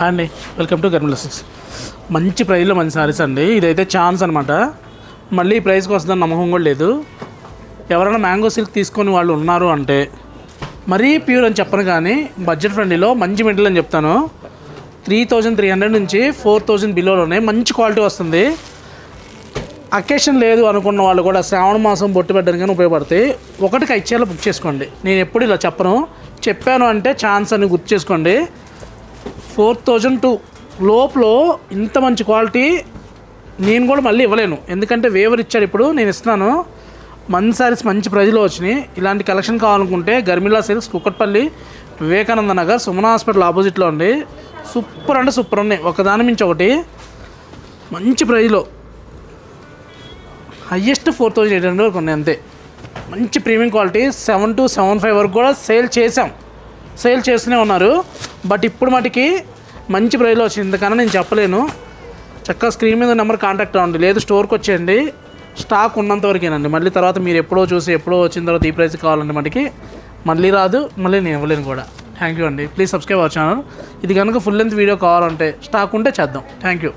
అండి welcome to గర్మిలా six. మంచి ప్రైస్లో మంచి సారీస్ అండి. ఇదైతే ఛాన్స్ అనమాట. మళ్ళీ ఈ ప్రైస్కి వస్తుందని నమ్మకం కూడా లేదు. ఎవరైనా మ్యాంగో సిల్క్ తీసుకొని వాళ్ళు ఉన్నారు అంటే మరీ ప్యూర్ అని చెప్పను, కానీ బడ్జెట్ ఫ్రెండ్లీలో మంచి మెటీరియల్ అని చెప్తాను. 3300 నుంచి 4000 బిలోలోనే మంచి క్వాలిటీ వస్తుంది. అకేషన్ లేదు అనుకున్న వాళ్ళు కూడా శ్రావణ మాసం బొట్టు పెట్టడానికి కానీ ఉపయోగపడతాయి. ఒకటికి 5 చీరలు బుక్ చేసుకోండి. నేను ఎప్పుడు ఇలా చెప్పాను అంటే ఛాన్స్ అని గుర్తు చేసుకోండి. 4002 లోపల ఇంత మంచి క్వాలిటీ నేను కూడా మళ్ళీ ఇవ్వలేను, ఎందుకంటే వేవర్ ఇచ్చాడు. ఇప్పుడు నేను ఇస్తున్నాను. మంచి సారీస్ మంచి ప్రైజ్లో వచ్చినాయి. ఇలాంటి కలెక్షన్ కావాలనుకుంటే గర్మిలా సిల్క్స్, కుక్కట్పల్లి, వివేకానంద నగర్, సుమన హాస్పిటల్ ఆపోజిట్లో ఉంది. సూపర్ అంటే సూపర్ ఉన్నాయి, ఒకదాని మించి ఒకటి. మంచి ప్రైజ్లో హయ్యెస్ట్ 4800 వరకు ఉన్నాయి అంతే. మంచి ప్రీమియం క్వాలిటీ. 7 to 75 వరకు కూడా సేల్ చేస్తూనే ఉన్నారు. బట్ ఇప్పుడు మటుకి మంచి ప్రైస్లో వచ్చింది, ఇంతకన్నా నేను చెప్పలేను. చక్కగా స్క్రీన్ మీద నెంబర్ కాంటాక్ట్ అవ్వండి, లేదు స్టోర్కి వచ్చేయండి. స్టాక్ ఉన్నంత వరకేనండి. మళ్ళీ తర్వాత మీరు ఎప్పుడో చూసి ఎప్పుడో వచ్చిన తర్వాత ఈ ప్రైస్ కావాలంటే మటుకి మళ్ళీ రాదు, మళ్ళీ నేను ఇవ్వలేను కూడా. థ్యాంక్ యూ అండి. Please subscribe our channel. ఇది కనుక ఫుల్ లెంత్ వీడియో కావాలంటే స్టాక్ ఉంటే చేద్దాం. Thank you.